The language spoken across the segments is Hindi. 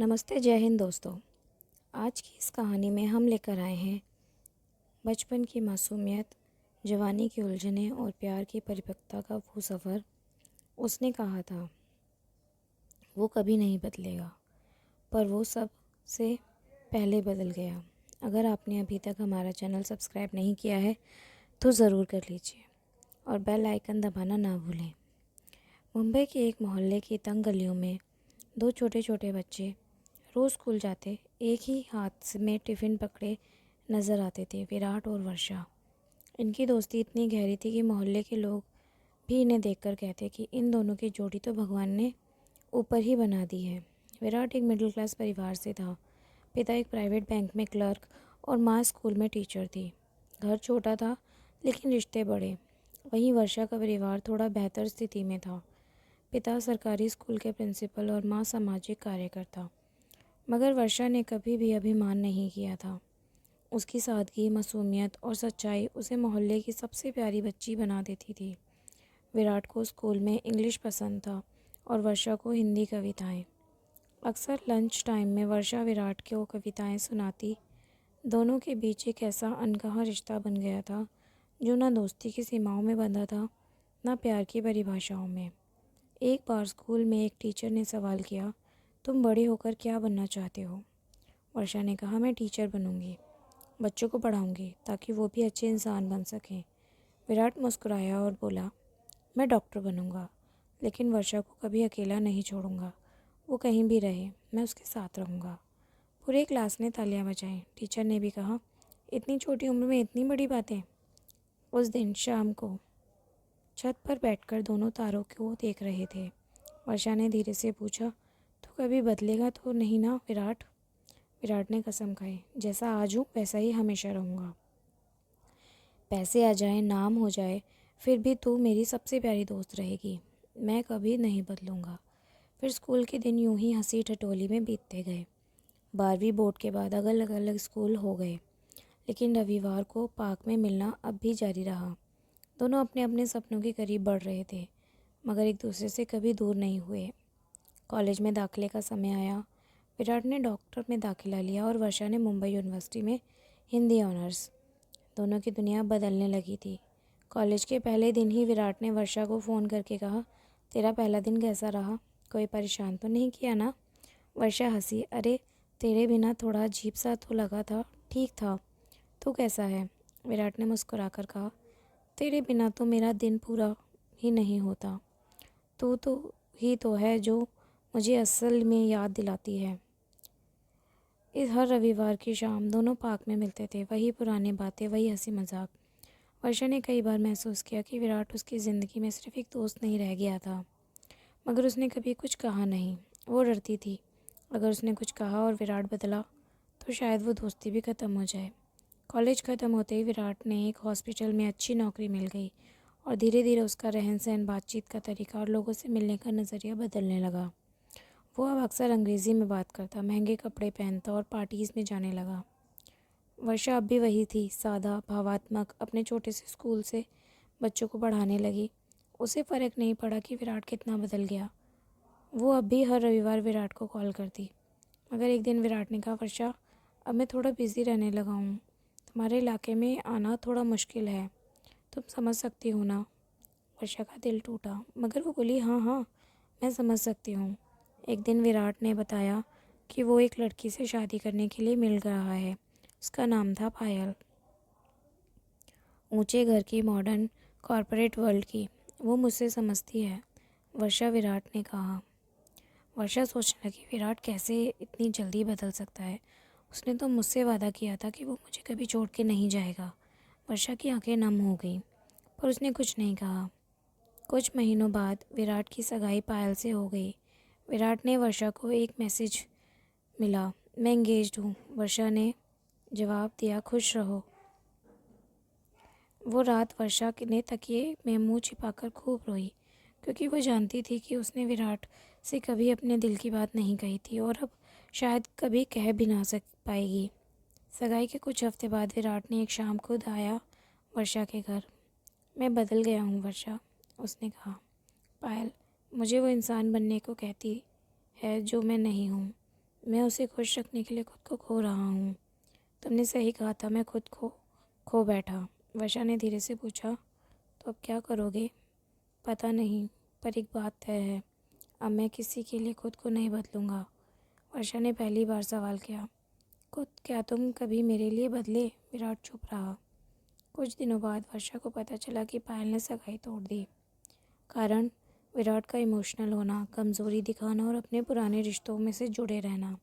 नमस्ते, जय हिंद दोस्तों। आज की इस कहानी में हम लेकर आए हैं बचपन की मासूमियत, जवानी की उलझनें और प्यार की परिपक्वता का वो सफ़र। उसने कहा था वो कभी नहीं बदलेगा, पर वो सब से पहले बदल गया। अगर आपने अभी तक हमारा चैनल सब्सक्राइब नहीं किया है तो ज़रूर कर लीजिए और बेल आइकन दबाना ना भूलें। मुंबई के एक मोहल्ले की तंग गलियों में दो छोटे छोटे बच्चे रोज़ स्कूल जाते एक ही हाथ में टिफ़िन पकड़े नज़र आते थे, विराट और वर्षा। इनकी दोस्ती इतनी गहरी थी कि मोहल्ले के लोग भी इन्हें देखकर कहते कि इन दोनों की जोड़ी तो भगवान ने ऊपर ही बना दी है। विराट एक मिडिल क्लास परिवार से था। पिता एक प्राइवेट बैंक में क्लर्क और माँ स्कूल में टीचर थी। घर छोटा था लेकिन रिश्ते बड़े। वहीं वर्षा का परिवार थोड़ा बेहतर स्थिति में था। पिता सरकारी स्कूल के प्रिंसिपल और माँ सामाजिक कार्यकर्ता। मगर वर्षा ने कभी भी अभिमान नहीं किया था। उसकी सादगी, मासूमियत और सच्चाई उसे मोहल्ले की सबसे प्यारी बच्ची बना देती थी। विराट को स्कूल में इंग्लिश पसंद था और वर्षा को हिंदी कविताएं। अक्सर लंच टाइम में वर्षा विराट को कविताएं सुनाती। दोनों के बीच एक ऐसा अनकहा रिश्ता बन गया था जो ना दोस्ती की सीमाओं में बंधा था, ना प्यार की परिभाषाओं में। एक बार स्कूल में एक टीचर ने सवाल किया, तुम बड़े होकर क्या बनना चाहते हो? वर्षा ने कहा, मैं टीचर बनूंगी, बच्चों को पढ़ाऊंगी ताकि वो भी अच्छे इंसान बन सकें। विराट मुस्कुराया और बोला, मैं डॉक्टर बनूंगा, लेकिन वर्षा को कभी अकेला नहीं छोड़ूंगा। वो कहीं भी रहे, मैं उसके साथ रहूंगा। पूरे क्लास ने तालियां बजाईं। टीचर ने भी कहा, इतनी छोटी उम्र में इतनी बड़ी बातें। उस दिन शाम को छत पर बैठकर दोनों तारों को देख रहे थे। वर्षा ने धीरे से पूछा, तू कभी बदलेगा तो नहीं ना विराट? विराट ने कसम खाई, जैसा आज हूँ वैसा ही हमेशा रहूँगा। पैसे आ जाए, नाम हो जाए, फिर भी तू मेरी सबसे प्यारी दोस्त रहेगी। मैं कभी नहीं बदलूँगा। फिर स्कूल के दिन यूं ही हंसी ठिठोली में बीतते गए। 12वीं बोर्ड के बाद अलग अलग स्कूल हो गए, लेकिन रविवार को पार्क में मिलना अब भी जारी रहा। दोनों अपने अपने सपनों के करीब बढ़ रहे थे, मगर एक दूसरे से कभी दूर नहीं हुए। कॉलेज में दाखिले का समय आया। विराट ने डॉक्टर में दाखिला लिया और वर्षा ने मुंबई यूनिवर्सिटी में हिंदी ऑनर्स। दोनों की दुनिया बदलने लगी थी। कॉलेज के पहले दिन ही विराट ने वर्षा को फ़ोन करके कहा, तेरा पहला दिन कैसा रहा? कोई परेशान तो नहीं किया ना? वर्षा हंसी, अरे तेरे बिना थोड़ा अजीब सा तो लगा था, ठीक था। तू कैसा है? विराट ने मुस्कुराकर कहा, तेरे बिना तो मेरा दिन पूरा ही नहीं होता। तू तो ही तो है जो मुझे असल में याद दिलाती है। इस हर रविवार की शाम दोनों पार्क में मिलते थे। वही पुरानी बातें, वही हंसी मजाक। वर्षा ने कई बार महसूस किया कि विराट उसकी ज़िंदगी में सिर्फ एक दोस्त नहीं रह गया था, मगर उसने कभी कुछ कहा नहीं। वो डरती थी, अगर उसने कुछ कहा और विराट बदला तो शायद वो दोस्ती भी ख़त्म हो जाए। कॉलेज ख़त्म होते ही विराट ने एक हॉस्पिटल में अच्छी नौकरी मिल गई और धीरे धीरे उसका रहन सहन, बातचीत का तरीका और लोगों से मिलने का नज़रिया बदलने लगा। वो अब अक्सर अंग्रेज़ी में बात करता, महंगे कपड़े पहनता और पार्टीज़ में जाने लगा। वर्षा अब भी वही थी, सादा, भावात्मक, अपने छोटे से स्कूल से बच्चों को पढ़ाने लगी। उसे फ़र्क नहीं पड़ा कि विराट कितना बदल गया। वो अब भी हर रविवार विराट को कॉल करती। मगर एक दिन विराट ने कहा, वर्षा अब मैं थोड़ा बिज़ी रहने लगा हूँ, तुम्हारे इलाके में आना थोड़ा मुश्किल है, तुम समझ सकती हो ना? वर्षा का दिल टूटा, मगर वो बोली, हाँ हाँ, मैं समझ सकती हूँ। एक दिन विराट ने बताया कि वो एक लड़की से शादी करने के लिए मिल रहा है। उसका नाम था पायल। ऊंचे घर की, मॉडर्न कॉरपोरेट वर्ल्ड की। वो मुझसे समझती है, वर्षा विराट ने कहा। वर्षा सोचने लगी, विराट कैसे इतनी जल्दी बदल सकता है? उसने तो मुझसे वादा किया था कि वो मुझे कभी छोड़ के नहीं जाएगा। वर्षा की आंखें नम हो गईं, पर उसने कुछ नहीं कहा। कुछ महीनों बाद विराट की सगाई पायल से हो गई। विराट ने वर्षा को एक मैसेज मिला, मैं एंगेज्ड हूँ। वर्षा ने जवाब दिया, खुश रहो। वो रात वर्षा ने तकिए में मुंह छिपाकर खूब रोई, क्योंकि वो जानती थी कि उसने विराट से कभी अपने दिल की बात नहीं कही थी और अब शायद कभी कह भी ना सक पाएगी। सगाई के कुछ हफ्ते बाद विराट ने एक शाम खुद आया वर्षा के घर। मैं बदल गया हूँ वर्षा, उसने कहा। पायल मुझे वो इंसान बनने को कहती है जो मैं नहीं हूँ। मैं उसे खुश रखने के लिए खुद को खो रहा हूँ। तुमने सही कहा था, मैं खुद को खो बैठा। वर्षा ने धीरे से पूछा, तो अब क्या करोगे? पता नहीं, पर एक बात तय है, अब मैं किसी के लिए खुद को नहीं बदलूंगा। वर्षा ने पहली बार सवाल किया। खुद क्या तुम कभी मेरे लिए बदले? विराट चुप रहा। कुछ दिनों बाद वर्षा को पता चला कि पायल ने सगाई तोड़ दी। कारण विराट का इमोशनल होना, कमज़ोरी दिखाना और अपने पुराने रिश्तों में से जुड़े रहना।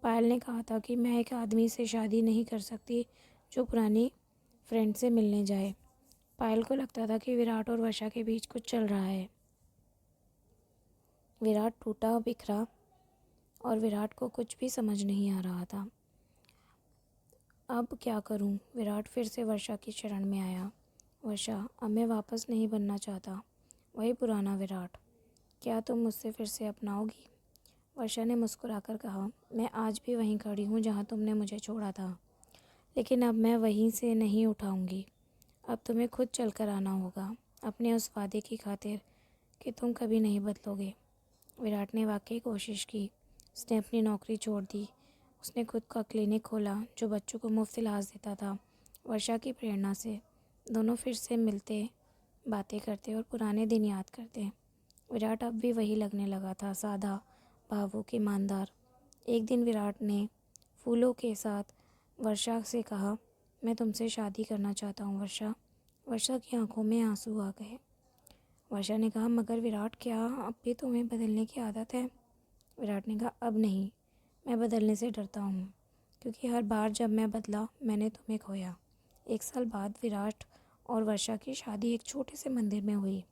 पायल ने कहा था कि मैं एक आदमी से शादी नहीं कर सकती जो पुरानी फ्रेंड से मिलने जाए। पायल को लगता था कि विराट और वर्षा के बीच कुछ चल रहा है। विराट टूटा बिखरा और विराट को कुछ भी समझ नहीं आ रहा था। अब क्या करूं? विराट फिर से वर्षा की शरण में आया। वर्षा, अब मैं वापस नहीं बनना चाहता, वही पुराना विराट। क्या तुम मुझसे फिर से अपनाओगी? वर्षा ने मुस्कुराकर कहा, मैं आज भी वहीं खड़ी हूँ जहाँ तुमने मुझे छोड़ा था, लेकिन अब मैं वहीं से नहीं उठाऊंगी। अब तुम्हें खुद चलकर आना होगा, अपने उस वादे की खातिर कि तुम कभी नहीं बदलोगे। विराट ने वाकई कोशिश की। उसने अपनी नौकरी छोड़ दी। उसने खुद का क्लिनिक खोला जो बच्चों को मुफ्त इलाज देता था। वर्षा की प्रेरणा से दोनों फिर से मिलते, बातें करते और पुराने दिन याद करते। विराट अब भी वही लगने लगा था, सादा, भावुक, ईमानदार। एक दिन विराट ने फूलों के साथ वर्षा से कहा, मैं तुमसे शादी करना चाहता हूँ वर्षा। वर्षा की आंखों में आंसू आ गए। वर्षा ने कहा, मगर विराट, क्या अब भी तुम्हें बदलने की आदत है? विराट ने कहा, अब नहीं, मैं बदलने से डरता हूँ, क्योंकि हर बार जब मैं बदला मैंने तुम्हें खोया। 1 साल बाद विराट और वर्षा की शादी एक छोटे से मंदिर में हुई।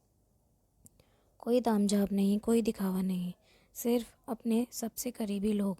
कोई तामझाम नहीं, कोई दिखावा नहीं, सिर्फ अपने सबसे करीबी लोग